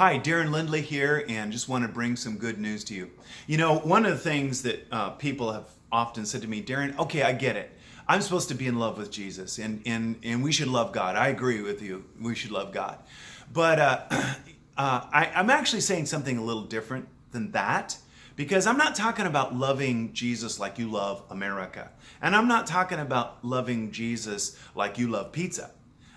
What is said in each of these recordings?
Hi, Daren Lindley here, and just want to bring some good news to you. You know, one of the things that people have often said to me, Daren, okay, I get it. I'm supposed to be in love with Jesus, and we should love God. I agree with you. We should love God. But I'm actually saying something a little different than that, because I'm not talking about loving Jesus like you love America. And I'm not talking about loving Jesus like you love pizza.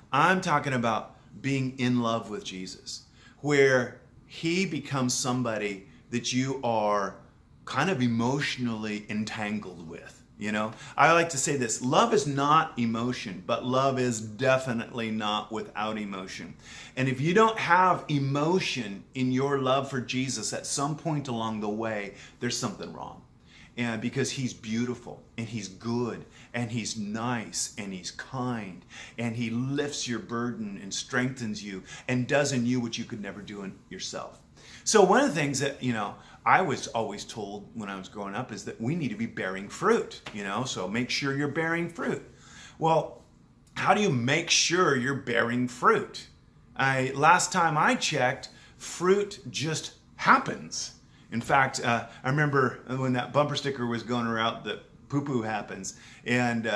I'm talking about being in love with Jesus, where he becomes somebody that you are kind of emotionally entangled with. You know, I like to say this: love is not emotion, but love is definitely not without emotion. And if you don't have emotion in your love for Jesus at some point along the way, there's something wrong. And because he's beautiful and he's good and he's nice and he's kind and he lifts your burden and strengthens you and does in you what you could never do in yourself. So one of the things that, I was always told when I was growing up is that we need to be bearing fruit, so make sure you're bearing fruit. Well, how do you make sure you're bearing fruit? Last time I checked, fruit just happens. In fact, I remember when that bumper sticker was going around that poo-poo happens, and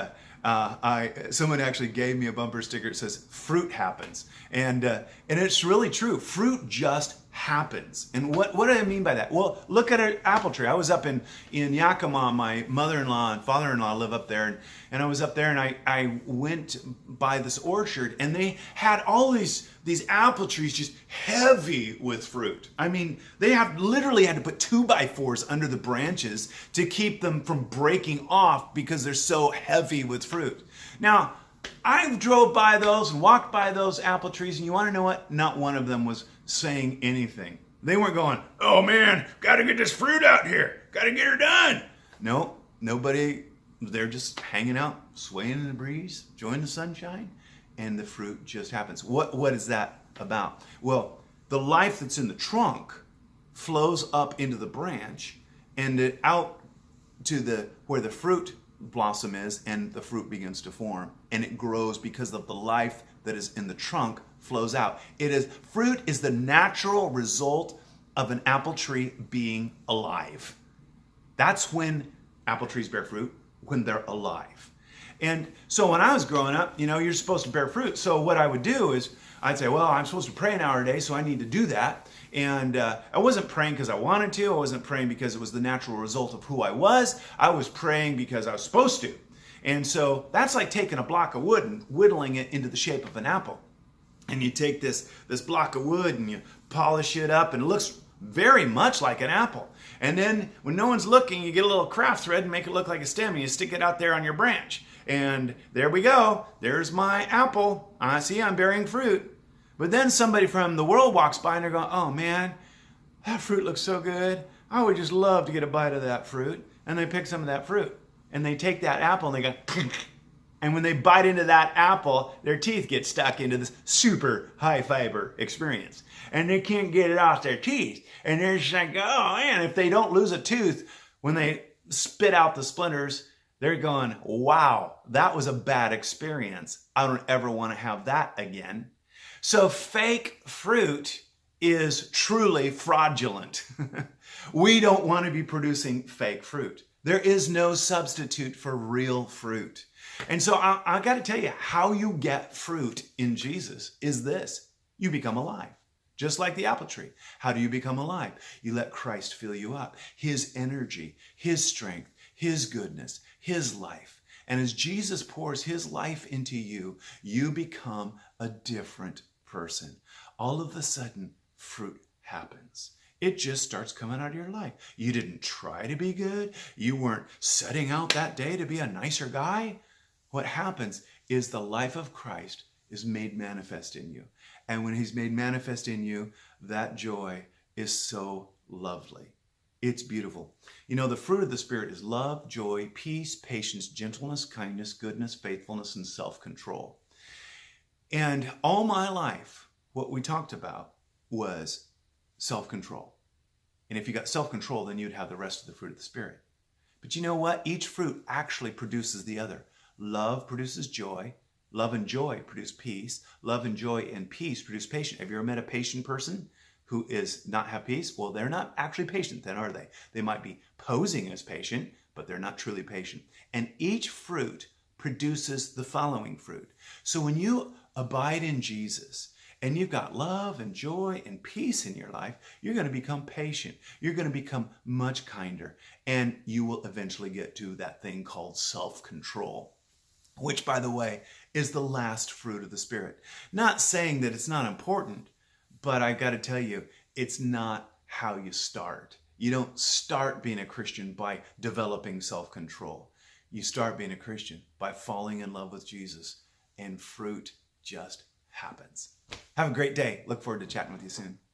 someone actually gave me a bumper sticker that says fruit happens, and it's really true. Fruit just happens. And what do I mean by that? Well, look at an apple tree. I was up in Yakima. My mother-in-law and father-in-law live up there, and I was up there, and I went by this orchard, and they had all these apple trees just heavy with fruit. I mean, they literally had to put 2x4s under the branches to keep them from breaking off because they're so heavy with fruit. Now, I drove by those and walked by those apple trees, and you want to know what? Not one of them was saying anything. They weren't going, "Oh man, got to get this fruit out here. Got to get her done." No, nobody. They're just hanging out, swaying in the breeze, enjoying the sunshine, and the fruit just happens. What is that about? Well, the life that's in the trunk flows up into the branch and out to where the fruit blossom is, and the fruit begins to form, and it grows because of the life that is in the trunk flows out. Fruit is the natural result of an apple tree being alive. That's when apple trees bear fruit, when they're alive. And so when I was growing up, you're supposed to bear fruit. So what I would do is I'd say, well, I'm supposed to pray an hour a day, so I need to do that. And I wasn't praying because I wanted to. I wasn't praying because it was the natural result of who I was. I was praying because I was supposed to. And so that's like taking a block of wood and whittling it into the shape of an apple. And you take this block of wood and you polish it up, and it looks very much like an apple. And then when no one's looking, you get a little craft thread and make it look like a stem, and you stick it out there on your branch. And there we go. There's my apple. I see I'm bearing fruit. But then somebody from the world walks by and they're going, "Oh man, that fruit looks so good. I would just love to get a bite of that fruit." And they pick some of that fruit and they take that apple and they go, and when they bite into that apple, their teeth get stuck into this super high fiber experience. And they can't get it off their teeth. And they're just like, oh man, if they don't lose a tooth, when they spit out the splinters, they're going, wow, that was a bad experience. I don't ever want to have that again. So fake fruit is truly fraudulent. We don't want to be producing fake fruit. There is no substitute for real fruit. And so I got to tell you, how you get fruit in Jesus is this: you become alive. Just like the apple tree. How do you become alive? You let Christ fill you up. His energy, his strength, his goodness, his life. And as Jesus pours his life into you, you become a different person. All of a sudden, fruit happens. It just starts coming out of your life. You didn't try to be good. You weren't setting out that day to be a nicer guy. What happens is the life of Christ is made manifest in you. And when he's made manifest in you, that joy is so lovely. It's beautiful. The fruit of the Spirit is love, joy, peace, patience, gentleness, kindness, goodness, faithfulness, and self-control. And all my life, what we talked about was self-control. And if you got self-control, then you'd have the rest of the fruit of the Spirit. But you know what? Each fruit actually produces the other. Love produces joy. Love and joy produce peace. Love and joy and peace produce patience. Have you ever met a patient person? who is not have peace, well, they're not actually patient then, are they? They might be posing as patient, but they're not truly patient. And each fruit produces the following fruit. So when you abide in Jesus and you've got love and joy and peace in your life, you're going to become patient. You're going to become much kinder, and you will eventually get to that thing called self-control, which, by the way, is the last fruit of the Spirit. Not saying that it's not important, but I got to tell you, it's not how you start. You don't start being a Christian by developing self-control. You start being a Christian by falling in love with Jesus, and fruit just happens. Have a great day. Look forward to chatting with you soon.